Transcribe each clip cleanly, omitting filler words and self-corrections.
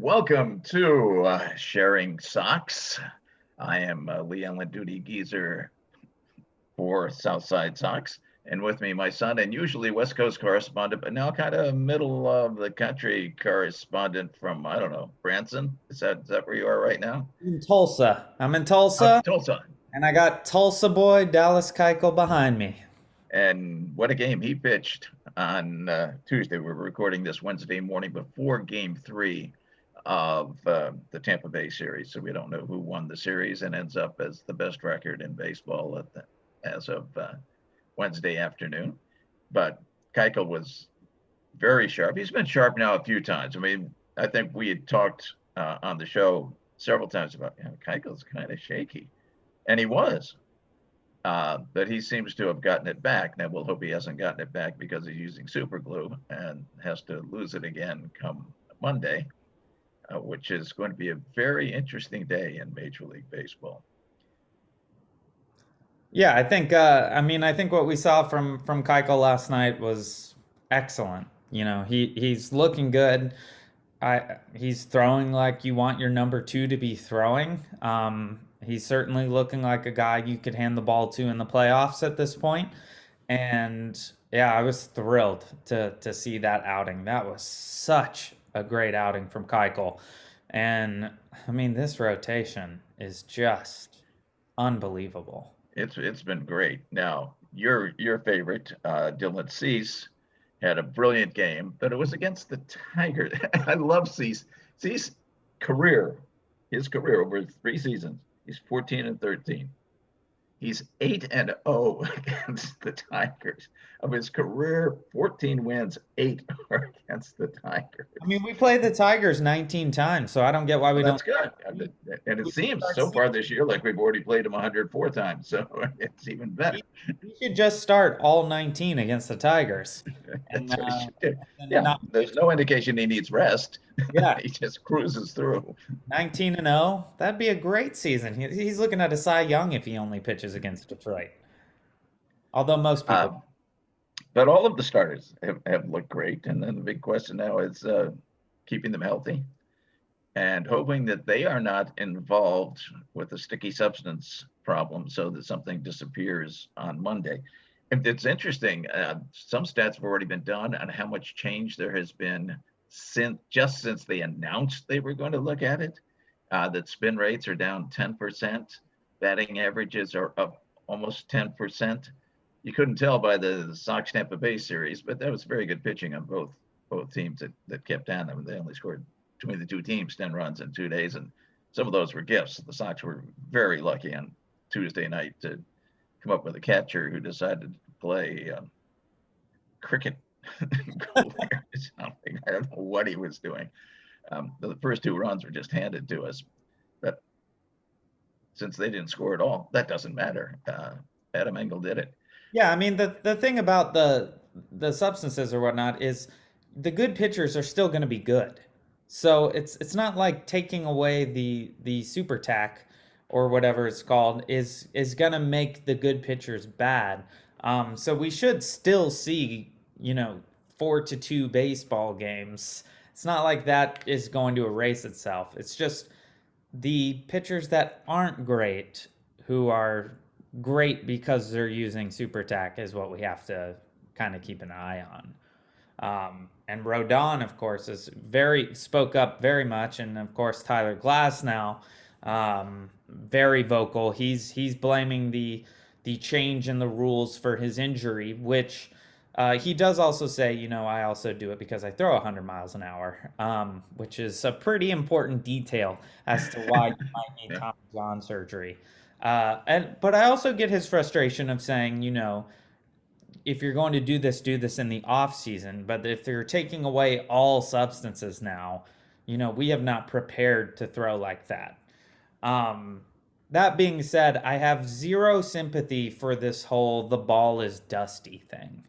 Welcome to Sharing Socks. I am Leigh Allan duty geezer for Southside Sox, and with me, my son, and usually West Coast correspondent, but now kind of middle of the country correspondent from, I don't know, Branson. Is that where you are right now? In Tulsa. I'm in Tulsa, Tulsa. and I got Tulsa boy Dallas Keuchel behind me. And what a game he pitched on Tuesday. We're recording this Wednesday morning before Game 3 of the Tampa Bay series. So we don't know who won the series and ends up as the best record in baseball as of Wednesday afternoon. But Keuchel was very sharp. He's been sharp now a few times. I mean, I think we had talked on the show several times about Keuchel's kind of shaky, and he was. But he seems to have gotten it back. Now we'll hope he hasn't gotten it back because he's using super glue and has to lose it again come Monday, which is going to be a very interesting day in Major League Baseball. Yeah, I think. I think what we saw from Keuchel last night was excellent. He's looking good. He's throwing like you want your number two to be throwing. He's certainly looking like a guy you could hand the ball to in the playoffs at this point. And yeah, I was thrilled to see that outing. That was such a great outing from Keuchel. And I mean, this rotation is just unbelievable. It's been great. Now your favorite, Dylan Cease, had a brilliant game, but it was against the Tigers. I love Cease. Cease career, his career over 3 seasons, he's 14-13. He's 8-0 against the Tigers. Of his career, 14 wins, 8 are against the Tigers. I mean, we played the Tigers 19 times, so I don't get why we Well, don't that's good. start. And it We should seems start so far six. this year like we've already played them 104 times, so it's even better. We should just start all 19 against the Tigers, and, That's what he should do. and Yeah, not there's no indication he needs rest. yeah, He just cruises through. 19-0. That'd be a great season. He's looking at a Cy Young if he only pitches against Detroit. Although most people, Uh, but all of the starters have looked great. And then the big question now is keeping them healthy and hoping that they are not involved with a sticky substance problem so that something disappears on Monday. And it's interesting, some stats have already been done on how much change there has been since they announced they were going to look at it. That spin rates are down 10%, batting averages are up almost 10%. You couldn't tell by the Sox Tampa Bay series, but that was very good pitching on both teams that kept on them. They only scored between the two teams 10 runs in 2 days, and some of those were gifts. The Sox were very lucky on Tuesday night to come up with a catcher who decided to play cricket. I don't know what he was doing. The first 2 runs were just handed to us, but since they didn't score at all, that doesn't matter. Adam Engel did it. yeah. I mean, the thing about the substances or whatnot is the good pitchers are still going to be good. So it's not like taking away the super tack or whatever it's called is gonna make the good pitchers bad. So we should still see 4-2 baseball games. It's not like that is going to erase itself. It's just the pitchers that aren't great, who are great because they're using super tack, is what we have to kind of keep an eye on. And Rodon, of course, is very spoke up very much, and of course Tyler Glass now, very vocal. He's blaming the change in the rules for his injury, which he does also say, I also do it because I throw 100 miles an hour, which is a pretty important detail as to why you might need Yeah. Tommy John surgery. But I also get his frustration of saying, if you're going to do this in the off season, but if they're taking away all substances now, we have not prepared to throw like that. Um, that being said, I have zero sympathy for this whole the ball is dusty thing.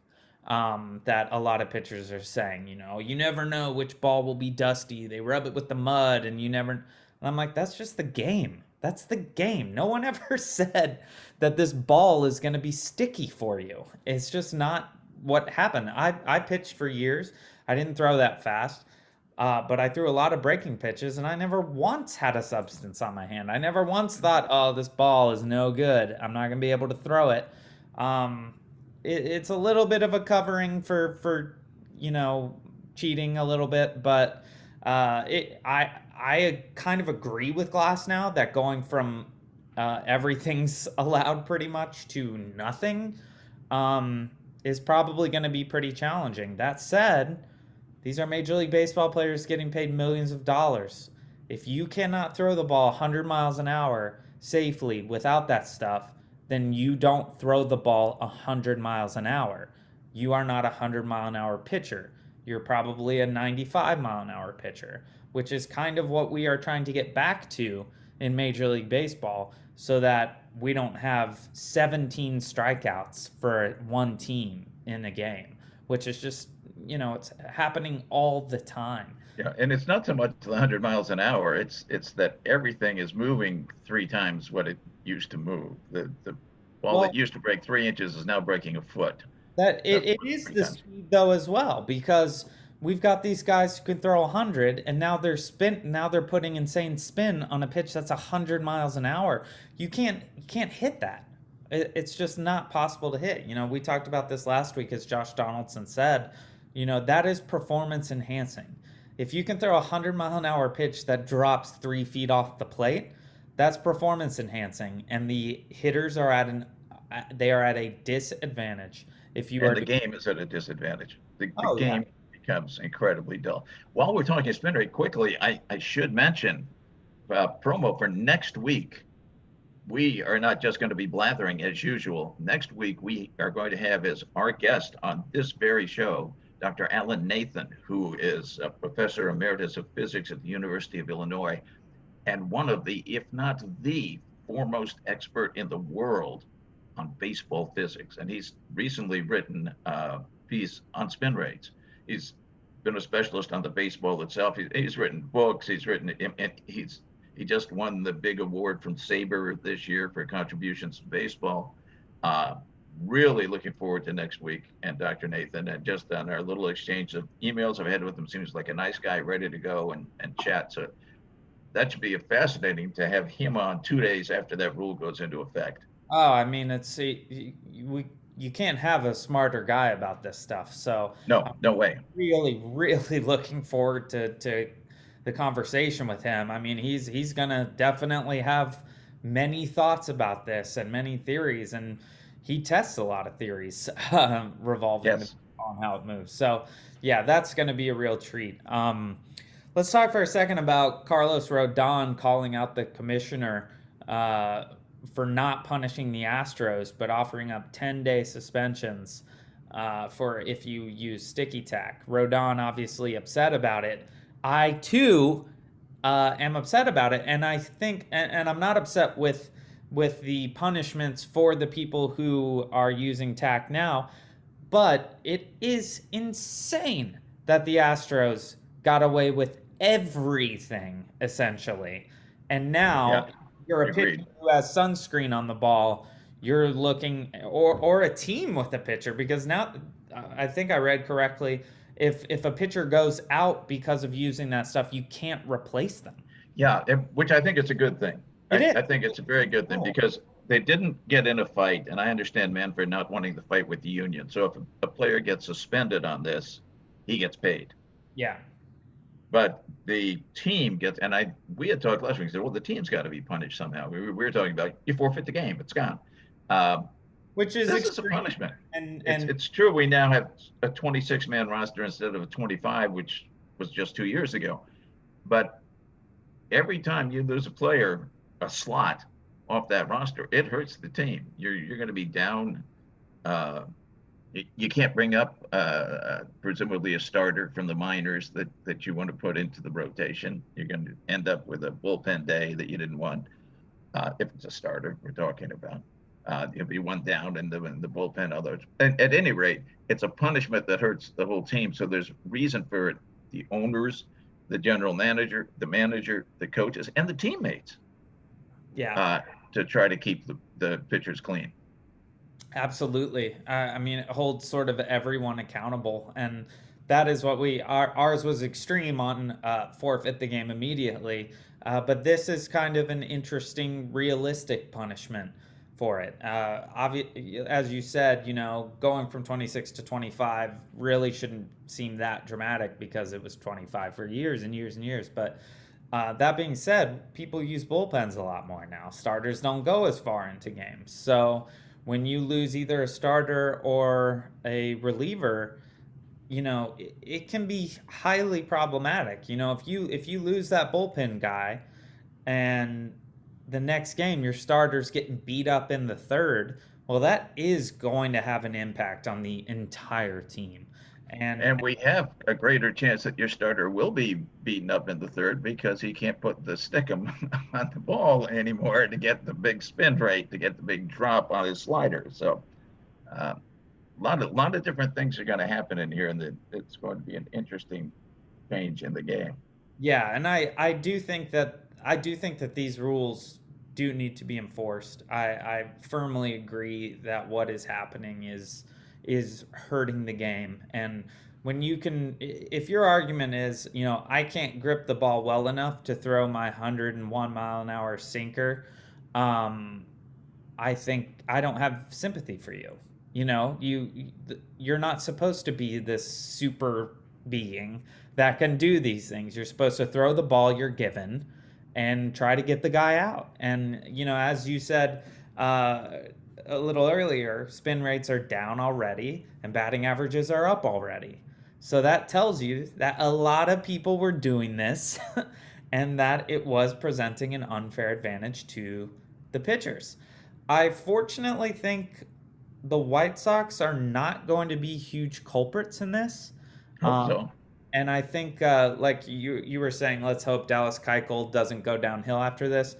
That a lot of pitchers are saying, you never know which ball will be dusty. They rub it with the mud and you never. And I'm like, that's just the game. That's the game. No one ever said that this ball is going to be sticky for you. It's just not what happened. I pitched for years. I didn't throw that fast. But I threw a lot of breaking pitches, and I never once had a substance on my hand. I never once thought, "Oh, this ball is no good. I'm not gonna be able to throw it." Um, it's a little bit of a covering for you know cheating a little bit, but I kind of agree with Glass now that going from everything's allowed pretty much to nothing um, is probably going to be pretty challenging. That said, these are Major League Baseball players getting paid millions of dollars. If you cannot throw the ball 100 miles an hour safely without that stuff, then you don't throw the ball 100 miles an hour. You are not a 100-mile-an-hour pitcher. You're probably a 95-mile-an-hour pitcher, which is kind of what we are trying to get back to in Major League Baseball so that we don't have 17 strikeouts for one team in a game, which is just, it's happening all the time. Yeah, and it's not so much the 100 miles an hour. It's that everything is moving 3 times what it used to move. The ball Well, that used to break 3 inches is now breaking a foot. that That's it what, is three the times. speed though as well because we've got these guys who can throw 100 and now they're putting insane spin on a pitch that's 100 miles an hour. You can't hit that. It's just not possible to hit. We talked about this last week as Josh Donaldson said, that is performance enhancing. If you can throw a 100-mile-an-hour pitch that drops 3 feet off the plate, that's performance enhancing, and the hitters are they are at a disadvantage if you And are the doing. game is at a disadvantage. The Oh yeah. game becomes incredibly dull. While we're talking spin rate, quickly, I should mention promo for next week. We are not just going to be blathering as usual. Next week, we are going to have as our guest on this very show Dr. Alan Nathan, who is a professor emeritus of physics at the University of Illinois and one of the, if not the foremost expert in the world on baseball physics. And he's recently written a piece on spin rates. He's been a specialist on the baseball itself. He's written books. He just won the big award from Saber this year for contributions to baseball. Uh, Really looking forward to next week and Dr. Nathan. And just on our little exchange of emails I've had with him, seems like a nice guy, ready to go and chat. So that should be fascinating to have him on 2 days after that rule goes into effect. Oh, I mean, you can't have a smarter guy about this stuff. So No, I'm no way. really, really looking forward to the conversation with him. I mean, he's gonna definitely have many thoughts about this and many theories, and he tests a lot of theories revolving Yes. on how it moves. So yeah, that's gonna be a real treat. Let's talk for a second about Carlos Rodon calling out the commissioner uh, for not punishing the Astros, but offering up 10-day suspensions for if you use sticky tack. Rodon obviously upset about it. I too am upset about it, and I think, and I'm not upset with the punishments for the people who are using tack now, but it is insane that the Astros got away with everything essentially. And Yeah. now you're a pitcher Agreed. who has sunscreen on the ball. You're looking, or a team with a pitcher, because now I think I read correctly. If a pitcher goes out because of using that stuff, you can't replace them. Yeah, which I think is a good thing. It is. I think it's a very good thing because they didn't get in a fight, and I understand Manfred not wanting to fight with the union. So if a player gets suspended on this, he gets paid. Yeah. But the team gets, and we had talked last week. Said, well, the team's got to be punished somehow. We were talking about you forfeit the game, it's gone. Um, Which is this is a extreme. punishment. And It's true. We now have a 26-man roster instead of a 25, which was just 2 years ago. But every time you lose a player, a slot off that roster, it hurts the team. You're going to be down. Uh, you can't bring up presumably a starter from the minors that you want to put into the rotation. You're going to end up with a bullpen day that you didn't want. If it's a starter we're talking about, you'll be one down in the bullpen. Others, and at any rate, it's a punishment that hurts the whole team. So there's reason for it. The owners, the general manager, the coaches, and the teammates yeah. to try to keep the pitchers clean. Absolutely. I mean, it holds sort of everyone accountable. And that is what ours was extreme on forfeit the game immediately. But this is kind of an interesting, realistic punishment for it. As you said, going from 26 to 25 really shouldn't seem that dramatic because it was 25 for years and years and years. But that being said, people use bullpens a lot more now. Starters don't go as far into games. So when you lose either a starter or a reliever, it can be highly problematic. If you lose that bullpen guy and the next game your starter's getting beat up in the third, well, that is going to have an impact on the entire team. And we have a greater chance that your starter will be beaten up in the third because he can't put the stickum on the ball anymore to get the big spin rate, to get the big drop on his slider. So a lot of different things are going to happen in here, and it's going to be an interesting change in the game. Yeah, and I do think that these rules do need to be enforced. I firmly agree that what is happening is hurting the game. And when you can, if your argument is, I can't grip the ball well enough to throw my 101-mile-an-hour sinker, I think I don't have sympathy for you. You're not supposed to be this super being that can do these things. You're supposed to throw the ball you're given and try to get the guy out. And as you said a little earlier, spin rates are down already and batting averages are up already. So that tells you that a lot of people were doing this and that it was presenting an unfair advantage to the pitchers. I fortunately think the White Sox are not going to be huge culprits in this. Hope so. And I think, like you were saying, let's hope Dallas Keuchel doesn't go downhill after this.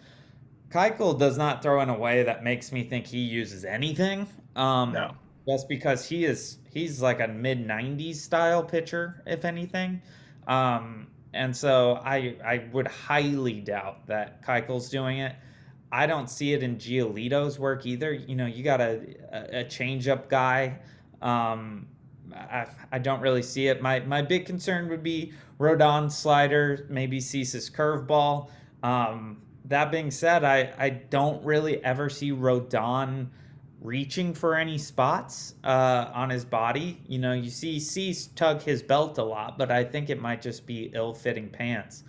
Keuchel does not throw in a way that makes me think he uses anything. No. Just because he's like a mid 90s style pitcher, if anything. And so I would highly doubt that Keuchel's doing it. I don't see it in Giolito's work either. You got a changeup guy. I don't really see it. My big concern would be Rodon's slider, maybe Cease's curveball. That being said, I don't really ever see Rodon reaching for any spots on his body. You see Cease tug his belt a lot, but I think it might just be ill-fitting pants.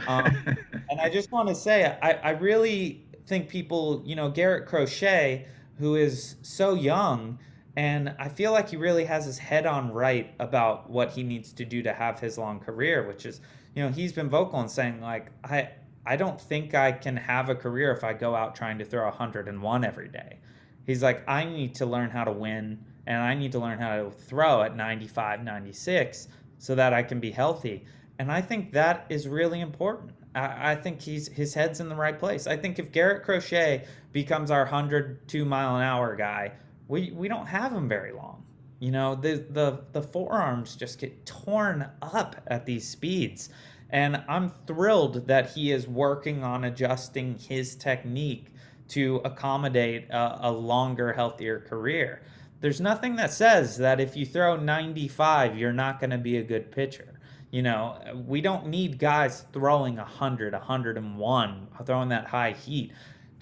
And I just want to say, I really think people, Garrett Crochet, who is so young, and I feel like he really has his head on right about what he needs to do to have his long career, which is, he's been vocal in saying, like, I don't think I can have a career if I go out trying to throw 101 every day. He's like, I need to learn how to win, and I need to learn how to throw at 95, 96 so that I can be healthy. And I think that is really important. I think his head's in the right place. I think if Garrett Crochet becomes our 102-mile-an-hour guy, we don't have him very long. The forearms just get torn up at these speeds. And I'm thrilled that he is working on adjusting his technique to accommodate a longer, healthier career. There's nothing that says that if you throw 95, you're not going to be a good pitcher. We don't need guys throwing 100, 101, throwing that high heat.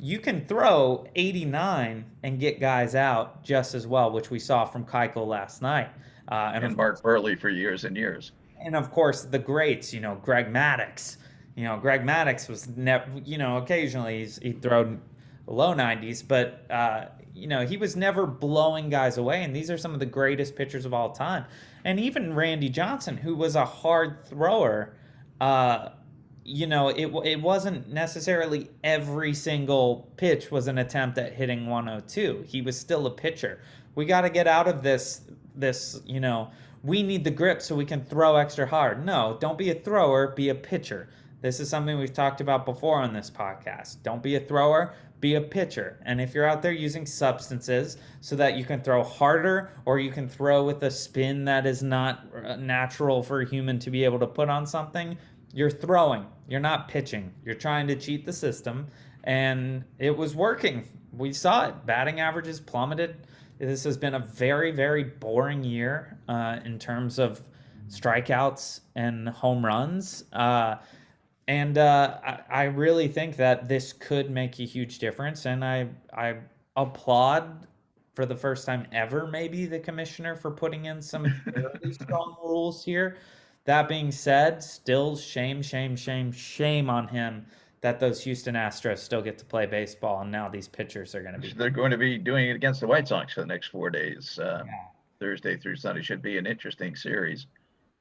You can throw 89 and get guys out just as well, which we saw from Keuchel last night. And Mark Burley for years and years. And of course, the greats, Greg Maddux. Greg Maddux was never, occasionally he'd throw low 90s, but, he was never blowing guys away. And these are some of the greatest pitchers of all time. And even Randy Johnson, who was a hard thrower, it wasn't necessarily every single pitch was an attempt at hitting 102. He was still a pitcher. We got to get out of this, we need the grip so we can throw extra hard. No, don't be a thrower, be a pitcher. This is something we've talked about before on this podcast. Don't be a thrower, be a pitcher. And if you're out there using substances so that you can throw harder or you can throw with a spin that is not natural for a human to be able to put on something, you're throwing. You're not pitching. You're trying to cheat the system. And it was working. We saw it. Batting averages plummeted. This has been a very, very boring year in terms of strikeouts and home runs. I really think that this could make a huge difference. And I applaud for the first time ever, maybe the commissioner for putting in some fairly strong rules here. That being said, still shame, shame, shame, shame on him that those Houston Astros still get to play baseball, and now these pitchers are going to be. They're going to be doing it against the White Sox for the next 4 days. Yeah. Thursday through Sunday should be an interesting series.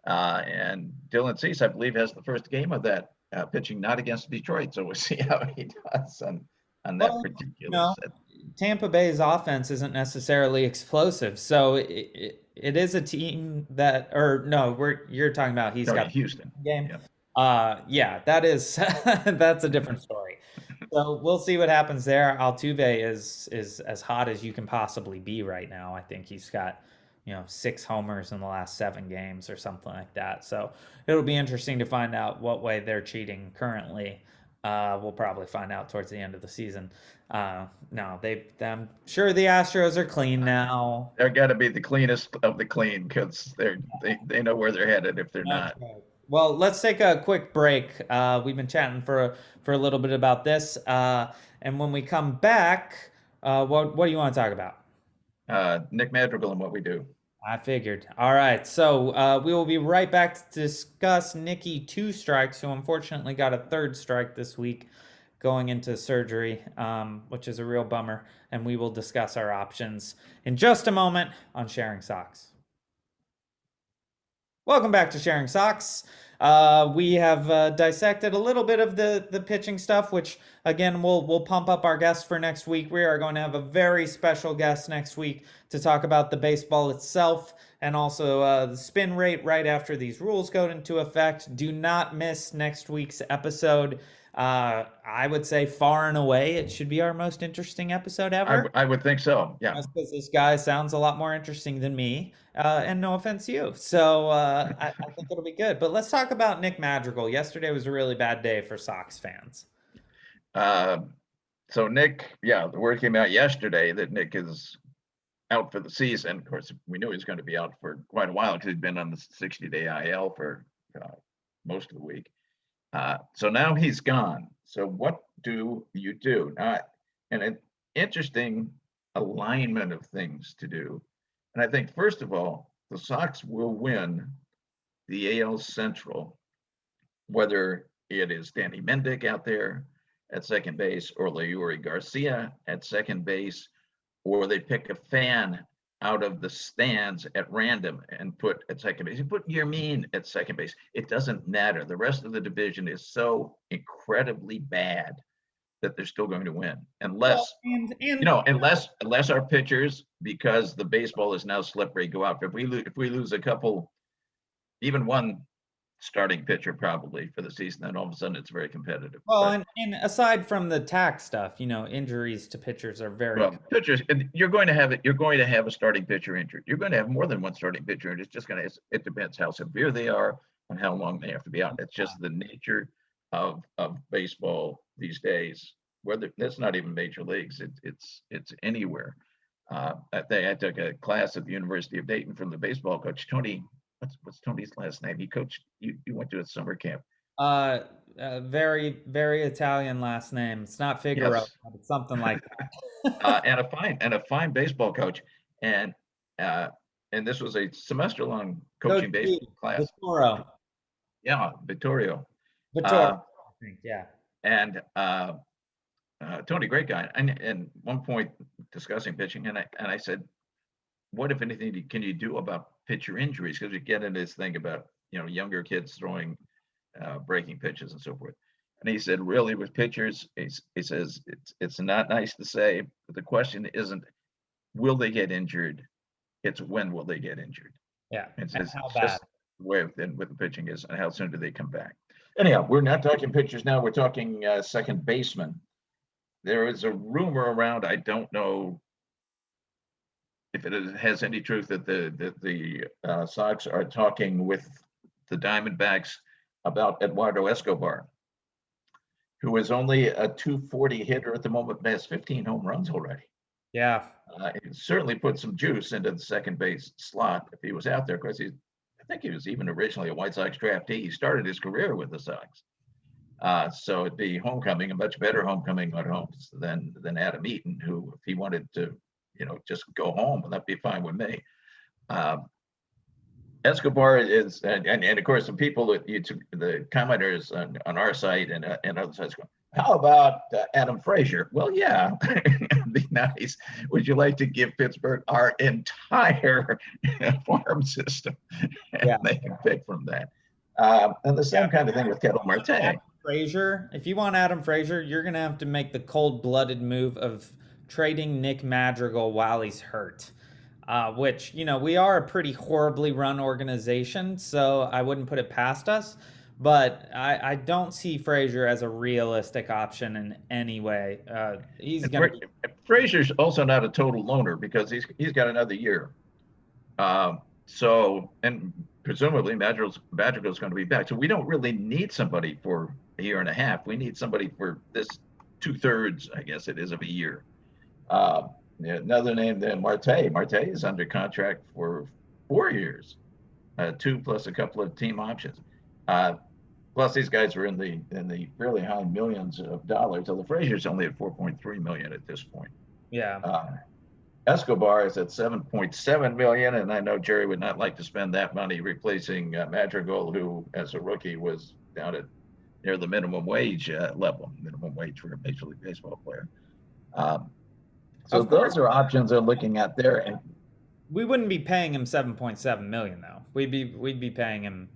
And Dylan Cease, I believe, has the first game of that pitching not against Detroit. So we'll see how he does on that particular set. Tampa Bay's offense isn't necessarily explosive, so it is a team that, or no, you're talking about he's got Houston game. Yeah, that is that's a different story. So we'll see what happens there. Altuve is as hot as you can possibly be right now. I think he's got 6 homers in the last 7 games or something like that. So it'll be interesting to find out what way they're cheating currently. We'll probably find out towards the end of the season. No, I'm sure the Astros are clean now. They're got to be the cleanest of the clean because they know where they're headed if they're not. Right. Well, let's take a quick break. We've been chatting for a little bit about this, and when we come back, what do you want to talk about? Nick Madrigal and what we do. I figured. All right, so we will be right back to discuss Nicky Two Strikes, who unfortunately got a 3rd strike this week going into surgery, which is a real bummer, and we will discuss our options in just a moment on Sharing Sox. Welcome back to Sharing Sox. We have dissected a little bit of the pitching stuff, which again we'll pump up our guests for next week. We are going to have a very special guest next week to talk about the baseball itself and also the spin rate right after these rules go into effect. Do not miss next week's episode. I would say far and away it should be our most interesting episode ever. I would think so. Yeah, because this guy sounds a lot more interesting than me, and no offense to you. So I think it'll be good. But let's talk about Nick Madrigal. Yesterday was a really bad day for Sox fans. So Nick, the word came out yesterday that Nick is out for the season. Of course, we knew he was going to be out for quite a while because he'd been on the 60-day IL for most of the week. So now he's gone. So what do you do? And an interesting alignment of things to do. And I think, first of all, the Sox will win the AL Central, whether it is Danny Mendick out there at second base or Leury Garcia at second base, or they pick a fan out of the stands at random and put at second base. You put Yermín at second base. It doesn't matter. The rest of the division is so incredibly bad that they're still going to win, unless unless our pitchers, because the baseball is now slippery, go out. If we lose a couple, even one starting pitcher probably for the season, then all of a sudden it's very competitive. Well, and aside from the tax stuff, injuries to pitchers are very pitchers. And you're going to have it. You're going to have a starting pitcher injured. You're going to have more than one starting pitcher, and it's just going to. It depends how severe they are and how long they have to be out. It's just the nature of baseball these days. Whether that's not even major leagues, it's anywhere. I took a class at the University of Dayton from the baseball coach Tony. What's Tony's last name? He coached. You went to a summer camp. Very, very Italian last name. It's not Figaro, yes. But it's something like that. and a fine baseball coach, and this was a semester-long coaching baseball class. Vittorio. Yeah, Vittorio. I think, yeah. And Tony, great guy. And one point discussing pitching, and I said, what, if anything, can you do about pitcher injuries? Because we get into this thing about younger kids throwing breaking pitches and so forth. And he said, really, with pitchers, he says it's not nice to say, but the question isn't will they get injured? It's when will they get injured? Yeah. It's just the way with the pitching is, and how soon do they come back? Anyhow, we're not talking pitchers now. We're talking second baseman. There is a rumor around. I don't know if it has any truth that the Sox are talking with the Diamondbacks about Eduardo Escobar, who is only a 240 hitter at the moment, but has 15 home runs already. Yeah. It certainly put some juice into the second base slot if he was out there, because he's think he was even originally a White Sox draftee. He started his career with the Sox. So it'd be homecoming, a much better homecoming at home than Adam Eaton, who, if he wanted to, just go home, that'd be fine with me. Escobar is, and of course, the people that the commenters on our site and other sites go, how about Adam Frazier? Well, yeah, it'd be nice. Would you like to give Pittsburgh our entire farm system? And they can pick from that. And the same kind of thing with Ketel Marte. Frazier, if you want Adam Frazier, you're going to have to make the cold-blooded move of trading Nick Madrigal while he's hurt. Which, we are a pretty horribly run organization, so I wouldn't put it past us. But I don't see Frazier as a realistic option in any way. Frazier's also not a total loner because he's got another year. And presumably Madrigal's going to be back. So we don't really need somebody for a year and a half. We need somebody for this 2/3, I guess it is, of a year. Another name then, Marte. Marte is under contract for 4 years, 2 plus a couple of team options. Plus, these guys are in the fairly high millions of dollars. So the Frazier's only at 4.3 million at this point. Yeah. Escobar is at 7.7 million, and I know Jerry would not like to spend that money replacing Madrigal, who, as a rookie, was down at near the minimum wage level, minimum wage for a Major League Baseball player. So those are options they're looking at there, and we wouldn't be paying him 7.7 million though. We'd be paying him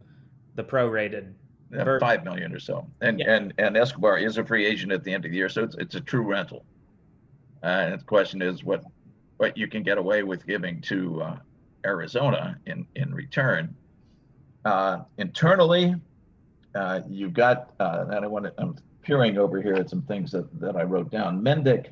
the prorated 5 million or so. And Escobar is a free agent at the end of the year, so it's a true rental. And the question is what you can get away with giving to Arizona in return. Internally, you've got, and I'm peering over here at some things that I wrote down. Mendick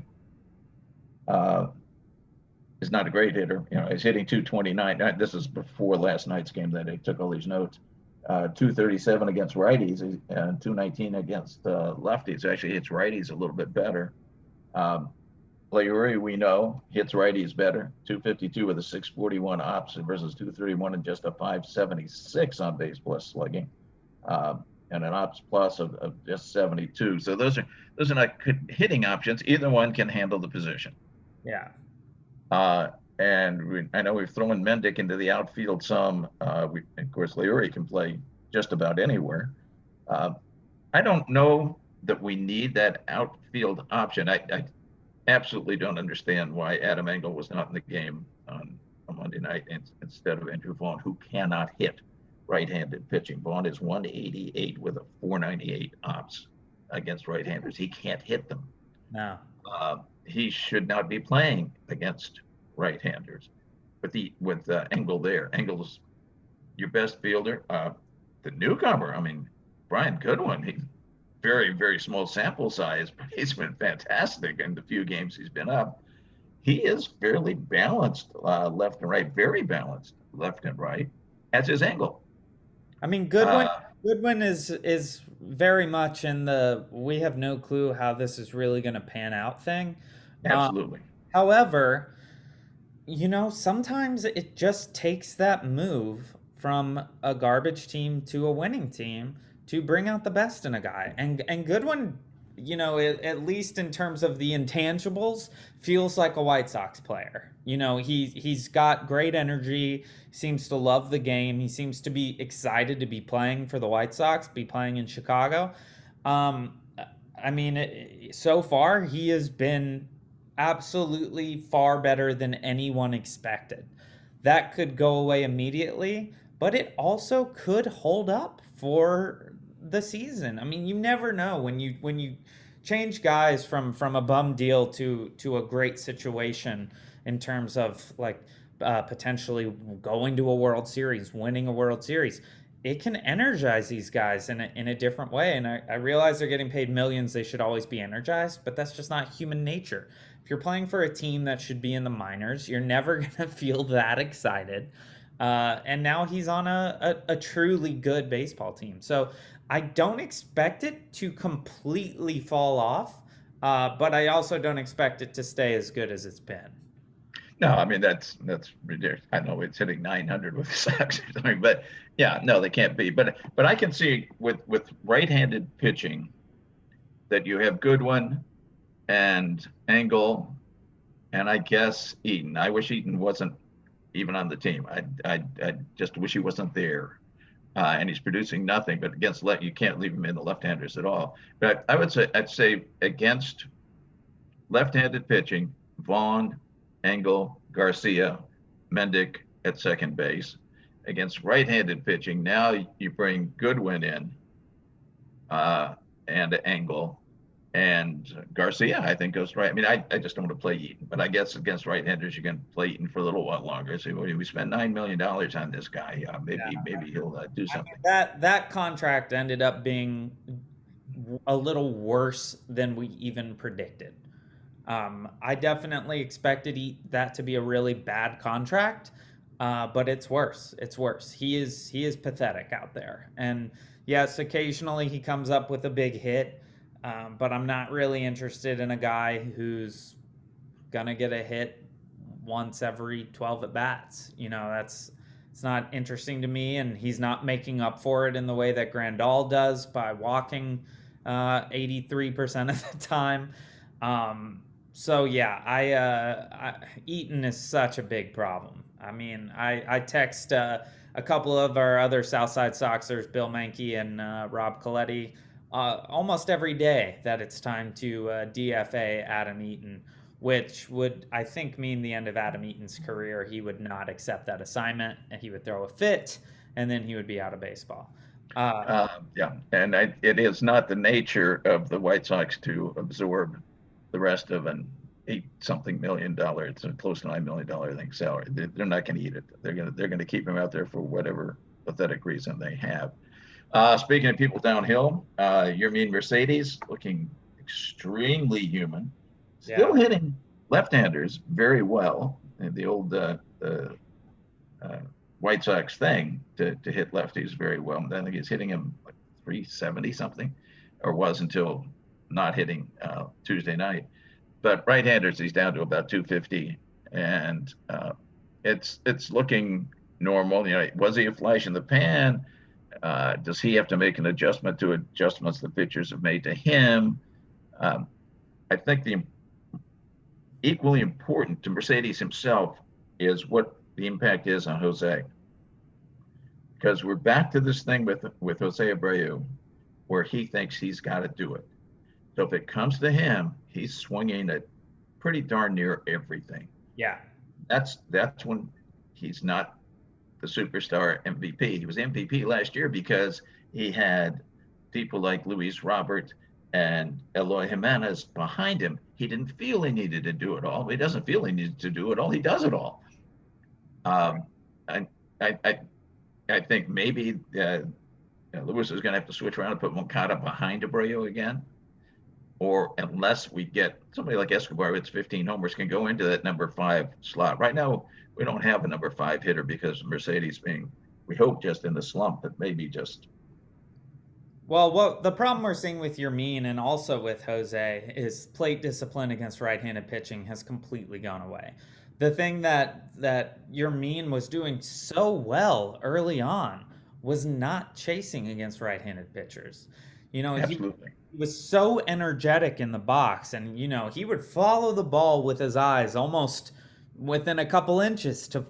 is not a great hitter. He's hitting 229. This is before last night's game that I took all these notes. 237 against righties and 219 against lefties. Actually hits righties a little bit better. Leigh, we know, hits righties better. 252 with a 641 ops versus 231 and just a 576 on base plus slugging. And an ops plus of just 72. So those are not hitting options. Either one can handle the position. Yeah. And I know we've thrown Mendick into the outfield some. Of course, Leigh can play just about anywhere. I don't know that we need that outfield option. I absolutely don't understand why Adam Engel was not in the game on Monday night instead of Andrew Vaughn, who cannot hit right-handed pitching. Vaughn is 188 with a 498 ops against right-handers. He can't hit them. No. He should not be playing against right-handers. With Engel there, Engel's your best fielder. The newcomer, Brian Goodwin, he's very, very small sample size, but he's been fantastic in the few games he's been up. He is fairly balanced left and right, very balanced left and right, as is Engel. Goodwin is very much in the we have no clue how this is really going to pan out thing. Absolutely. However, sometimes it just takes that move from a garbage team to a winning team to bring out the best in a guy. And Goodwin, at least in terms of the intangibles, feels like a White Sox player. He's got great energy, seems to love the game. He seems to be excited to be playing for the White Sox, be playing in Chicago. So far he has been absolutely far better than anyone expected. That could go away immediately, but it also could hold up for the season. You never know when you change guys from a bum deal to a great situation in terms of potentially going to a World Series, winning a World Series. It can energize these guys in a different way. And I realize they're getting paid millions. They should always be energized, but that's just not human nature. If you're playing for a team that should be in the minors, you're never going to feel that excited. And now he's on a truly good baseball team. So I don't expect it to completely fall off, but I also don't expect it to stay as good as it's been. No, I mean that's ridiculous. I know it's hitting 900 with the Sox or something, but yeah, no, they can't be. But I can see with right-handed pitching that you have Goodwin and Engel, and I guess Eaton. I wish Eaton wasn't even on the team. I just wish he wasn't there. And he's producing nothing. But against you can't leave him in the left-handers at all. But I'd say against left-handed pitching, Vaughn, Engel, Garcia, Mendick at second base. Against right-handed pitching, now you bring Goodwin in and Engel. And Garcia, I think, goes right. I mean, I just don't want to play Eaton, but I guess against right-handers, you can play Eaton for a little while longer. So we spent $9 million on this guy. Maybe he'll do something. That contract ended up being a little worse than we even predicted. I definitely expected that to be a really bad contract, but it's worse. It's worse. He is pathetic out there. And yes, occasionally he comes up with a big hit, but I'm not really interested in a guy who's gonna get a hit once every 12 at bats. It's not interesting to me, and he's not making up for it in the way that Grandal does by walking 83% of the time. So yeah, Eaton is such a big problem. I mean, I text a couple of our other Southside Soxers, Bill Mankey and Rob Coletti, almost every day that it's time to DFA Adam Eaton, which would, I think, mean the end of Adam Eaton's career. He would not accept that assignment, and he would throw a fit, and then he would be out of baseball. Yeah, and it is not the nature of the White Sox to absorb the rest of an $8-something million, it's a close to $9 million, I think, salary. They're not going to eat it. They're going to keep him out there for whatever pathetic reason they have. Speaking of people downhill, Yermín Mercedes looking extremely human, still hitting left-handers very well. The old White Sox thing to hit lefties very well. I think he's hitting him like 370 something, or was until not hitting Tuesday night. But right-handers, he's down to about 250, and it's looking normal. Was he a flash in the pan? Does he have to make an adjustment to adjustments the pitchers have made to him? I think the equally important to Mercedes himself is what the impact is on Jose. Because we're back to this thing with José Abreu, where he thinks he's got to do it. So if it comes to him, he's swinging at pretty darn near everything. Yeah. That's when he's not the superstar MVP. He was MVP last year because he had people like Luis Robert and Eloy Jiménez behind him. He didn't feel he needed to do it all. He doesn't feel he needs to do it all. He does it all. I think maybe Lewis is going to have to switch around and put Moncada behind Abreu again. Or unless we get somebody like Escobar with 15 homers can go into that number 5 slot. Right now, we don't have a number 5 hitter because Mercedes being, we hope, just in the slump, but maybe just. Well, the problem we're seeing with Yermín and also with Jose is plate discipline against right-handed pitching has completely gone away. The thing that Yermín was doing so well early on was not chasing against right-handed pitchers. Absolutely. He was so energetic in the box, and he would follow the ball with his eyes almost within a couple inches to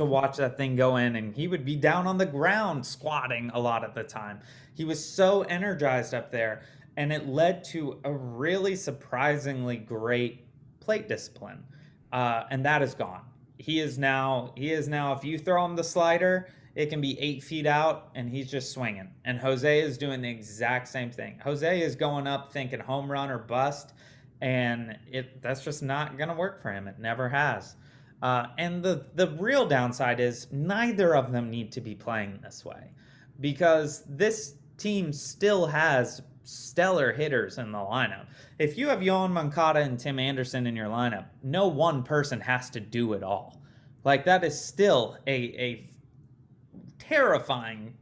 watch that thing go in, and he would be down on the ground squatting a lot of the time. He was so energized up there, and it led to a really surprisingly great plate discipline, and that is gone. He is now, if you throw him the slider, it can be 8 feet out, and he's just swinging. And Jose is doing the exact same thing. Jose is going up thinking home run or bust, and that's just not going to work for him. It never has. And the real downside is neither of them need to be playing this way, because this team still has stellar hitters in the lineup. If you have Yohan Moncada and Tim Anderson in your lineup, no one person has to do it all. Like, that is still a terrifying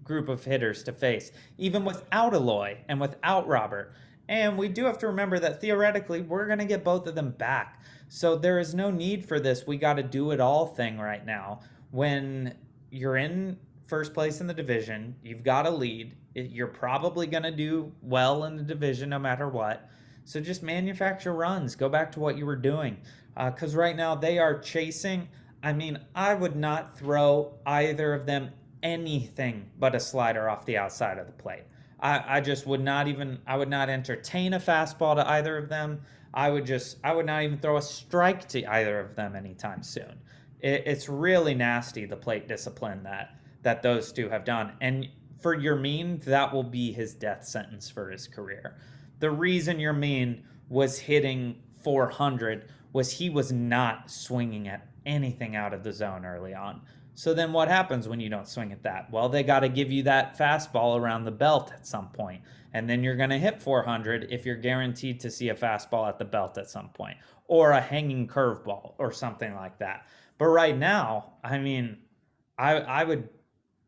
group of hitters to face, even without Eloy and without Robert. And we do have to remember that theoretically, we're going to get both of them back. So there is no need for this we got to do it all thing right now. When you're in first place in the division, you've got a lead. You're probably going to do well in the division no matter what. So just manufacture runs. Go back to what you were doing. Because right now they are chasing. I mean, I would not throw either of them anything but a slider off the outside of the plate. I just would not even, I would not entertain a fastball to either of them. I would not even throw a strike to either of them anytime soon. It's really nasty, the plate discipline that those two have done. And for Yermín, that will be his death sentence for his career. The reason Yermín was hitting 400 was he was not swinging at anything out of the zone early on. So then what happens when you don't swing at that? Well, they got to give you that fastball around the belt at some point. And then you're going to hit 400 if you're guaranteed to see a fastball at the belt at some point, or a hanging curveball or something like that. But right now, I mean, I would,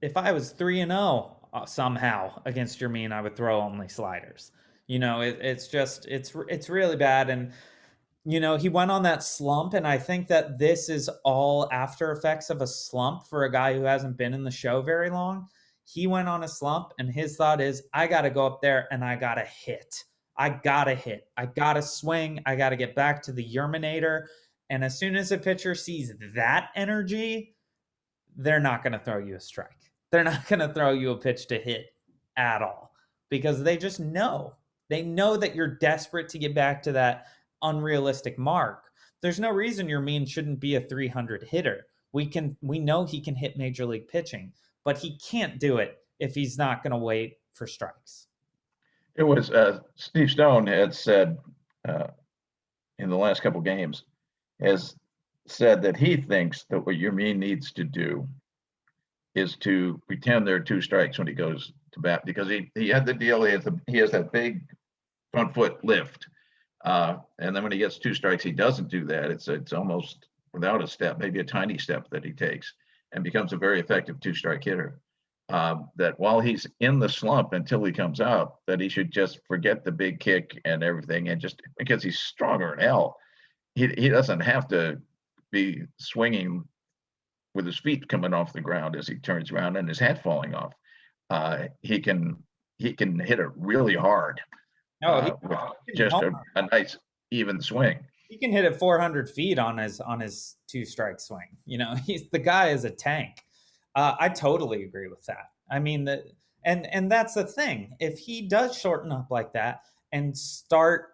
if I was 3-0 somehow against Yermín, I would throw only sliders. It's really bad. And he went on that slump, and I think that this is all after effects of a slump for a guy who hasn't been in the show very long. He went on a slump, and his thought is, I got to go up there and I got to hit. I got to hit. I got to swing. I got to get back to the Yerminator. And as soon as a pitcher sees that energy, they're not going to throw you a strike. They're not going to throw you a pitch to hit at all, because they just know. They know that you're desperate to get back to that unrealistic mark. There's no reason Yermín shouldn't be a 300 hitter. We know he can hit major league pitching, but he can't do it if he's not going to wait for strikes. It was Steve Stone had said in the last couple games, has said that he thinks that what Yermín needs to do is to pretend there are two strikes when he goes to bat, because he had the deal. He has that big front foot lift. And then when he gets two strikes, he doesn't do that. It's almost without a step, maybe a tiny step that he takes, and becomes a very effective two-strike hitter. That while he's in the slump until he comes out, that he should just forget the big kick and everything, and just, because he's stronger than hell, he doesn't have to be swinging with his feet coming off the ground as he turns around and his hat falling off. He can hit it really hard. With just a nice even swing. He can hit it 400 feet on his two-strike swing. The guy is a tank. I totally agree with that. I mean, and that's the thing. If he does shorten up like that and start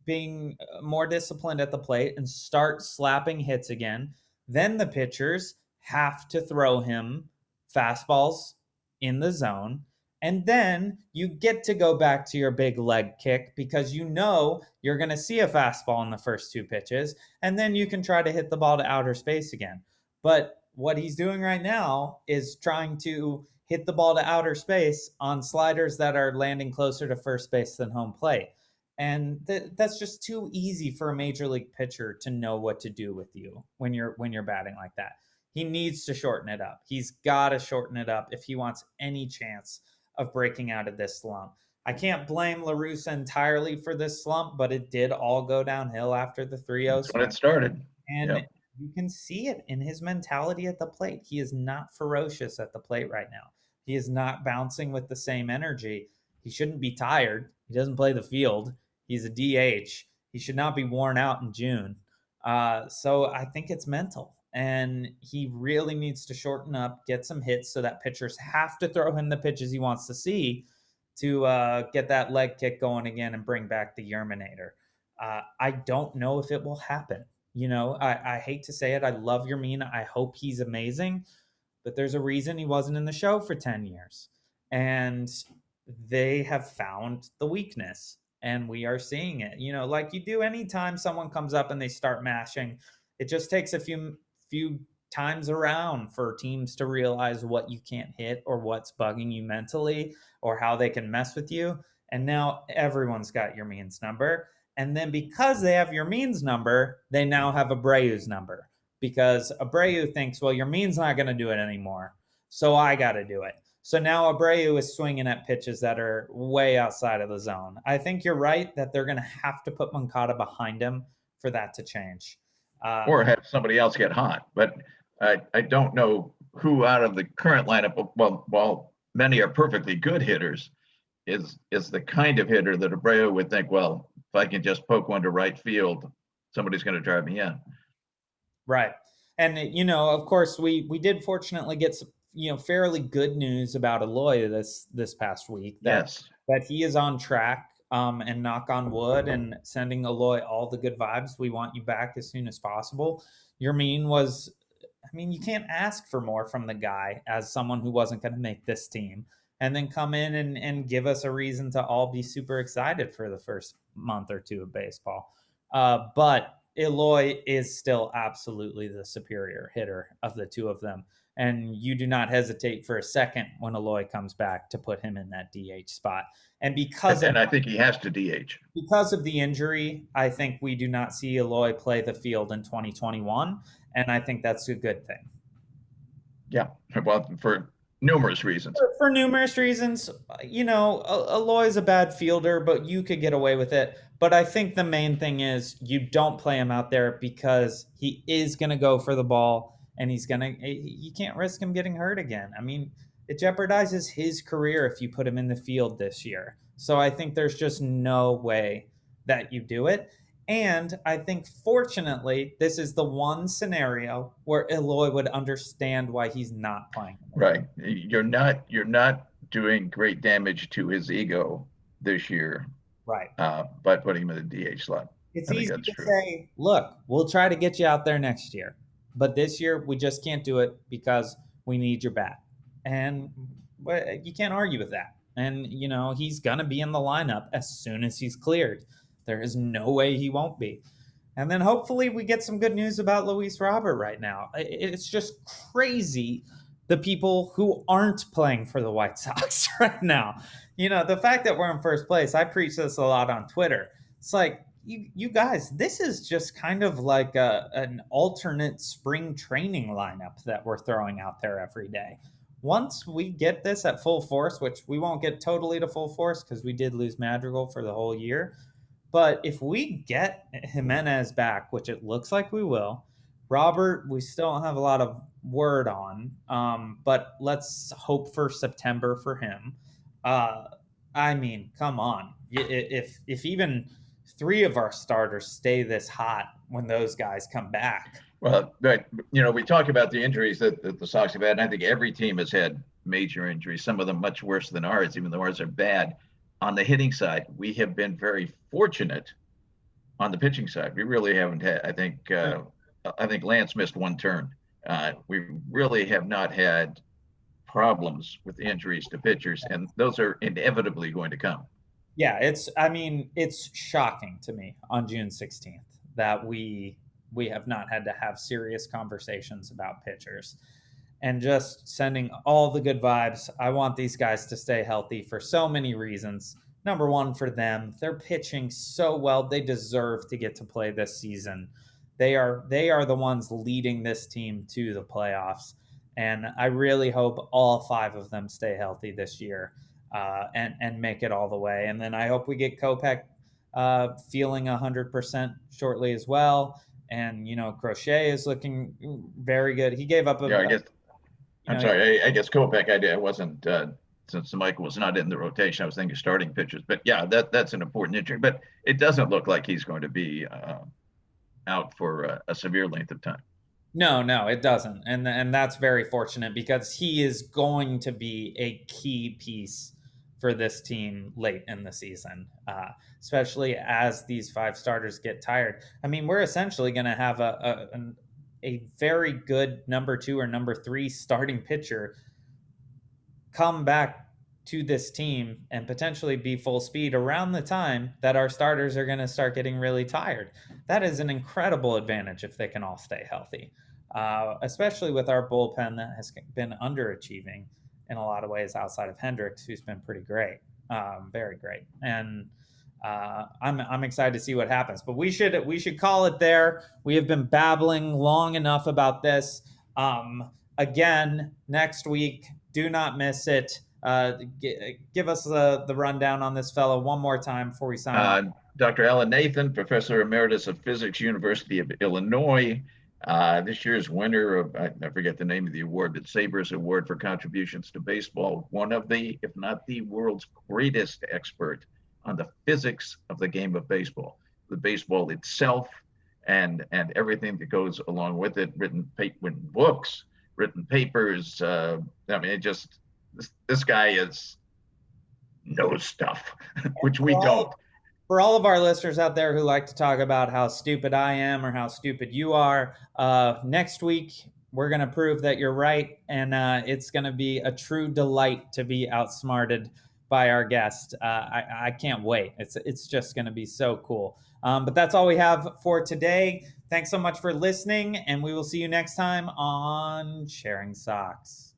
being more disciplined at the plate and start slapping hits again, then the pitchers have to throw him fastballs in the zone. And then you get to go back to your big leg kick, because you're going to see a fastball in the first two pitches, and then you can try to hit the ball to outer space again. But what he's doing right now is trying to hit the ball to outer space on sliders that are landing closer to first base than home plate. And that's just too easy for a major league pitcher to know what to do with you when you're batting like that. He needs to shorten it up. He's got to shorten it up if he wants any chance of breaking out of this slump. I can't blame La Russa entirely for this slump, but it did all go downhill after the 3-0. That's when it started. And you can see it in his mentality at the plate. He is not ferocious at the plate right now. He is not bouncing with the same energy. He shouldn't be tired. He doesn't play the field. He's a DH. He should not be worn out in June. So I think it's mental. And he really needs to shorten up, get some hits so that pitchers have to throw him the pitches he wants to see to get that leg kick going again and bring back the Yerminator. I don't know if it will happen. I hate to say it. I love Yermín. I hope he's amazing. But there's a reason he wasn't in the show for 10 years. And they have found the weakness. And we are seeing it. Like you do anytime someone comes up and they start mashing, it just takes a few times around for teams to realize what you can't hit or what's bugging you mentally or how they can mess with you. And now everyone's got Yermín's number. And then because they have Yermín's number, they now have Abreu's number, because Abreu thinks, well, Yermín's not going to do it anymore, so I got to do it. So now Abreu is swinging at pitches that are way outside of the zone. I think you're right that they're going to have to put Moncada behind him for that to change. Or have somebody else get hot. But I don't know who out of the current lineup, well, while many are perfectly good hitters, is the kind of hitter that Abreu would think, well, if I can just poke one to right field, somebody's going to drive me in. Right. And of course, we did fortunately get some, fairly good news about Eloy this past week Yes. that he is on track, and knock on wood, and sending Eloy all the good vibes. We want you back as soon as possible. Yermín was, I mean, you can't ask for more from the guy as someone who wasn't going to make this team, and then come in and give us a reason to all be super excited for the first month or two of baseball. But Eloy is still absolutely the superior hitter of the two of them. And you do not hesitate for a second when Eloy comes back to put him in that DH spot. And and I think he has to DH. Because of the injury, I think we do not see Eloy play the field in 2021. And I think that's a good thing. Yeah, well, for numerous reasons. For numerous reasons, Eloy is a bad fielder, but you could get away with it. But I think the main thing is you don't play him out there because he is going to go for the ball, and you can't risk him getting hurt again. I mean, it jeopardizes his career if you put him in the field this year. So I think there's just no way that you do it. And I think, fortunately, this is the one scenario where Eloy would understand why he's not playing. Right. You're not doing great damage to his ego this year. Right. But putting him in the DH slot. It's easy to say, look, we'll try to get you out there next year. But this year, we just can't do it because we need your bat. And you can't argue with that. And, he's going to be in the lineup as soon as he's cleared. There is no way he won't be. And then hopefully we get some good news about Luis Robert right now. It's just crazy, the people who aren't playing for the White Sox right now. The fact that we're in first place, I preach this a lot on Twitter. It's like, you guys, this is just kind of like an alternate spring training lineup that we're throwing out there every day. Once we get this at full force, which we won't get totally to full force because we did lose Madrigal for the whole year, but if we get Jiménez back, which it looks like we will, Robert, we still don't have a lot of word on, but let's hope for September for him. I mean, come on. If even three of our starters stay this hot when those guys come back. Well, but, we talk about the injuries that the Sox have had, and I think every team has had major injuries, some of them much worse than ours, even though ours are bad. On the hitting side, we have been very fortunate on the pitching side. We really haven't had, I think Lance missed one turn. We really have not had problems with injuries to pitchers, and those are inevitably going to come. Yeah, it's shocking to me on June 16th that we have not had to have serious conversations about pitchers. And just sending all the good vibes. I want these guys to stay healthy for so many reasons. Number one, for them, they're pitching so well. They deserve to get to play this season. They are the ones leading this team to the playoffs. And I really hope all five of them stay healthy this year, and make it all the way. And then I hope we get Kopech feeling 100% shortly as well. And, Crochet is looking very good. He gave up I'm sorry. I guess Kopech, I wasn't, since Michael was not in the rotation, I was thinking starting pitchers. But yeah, that's an important injury. But it doesn't look like he's going to be out for a severe length of time. No, it doesn't. And that's very fortunate because he is going to be a key piece for this team late in the season, especially as these five starters get tired. I mean, we're essentially going to have a very good number 2 or number 3 starting pitcher come back to this team and potentially be full speed around the time that our starters are going to start getting really tired. That is an incredible advantage if they can all stay healthy, especially with our bullpen that has been underachieving in a lot of ways outside of Hendricks, who's been pretty great, very great. And I'm excited to see what happens, but we should call it there. We have been babbling long enough about this. again next week. Do not miss it. Give us the rundown on this fellow one more time before we sign off. Dr. Alan Nathan, Professor Emeritus of Physics, University of Illinois. This year's winner of, I forget the name of the award, but Sabres Award for Contributions to Baseball. One of the, if not the world's greatest expert on the physics of the game of baseball, the baseball itself, and everything that goes along with it. Written books, written papers. I mean, it just this guy knows stuff, which we don't. For all of our listeners out there who like to talk about how stupid I am or how stupid you are, next week we're going to prove that you're right, and it's going to be a true delight to be outsmarted by our guest. I can't wait. It's just going to be so cool. But that's all we have for today. Thanks so much for listening, and we will see you next time on Sharing Socks.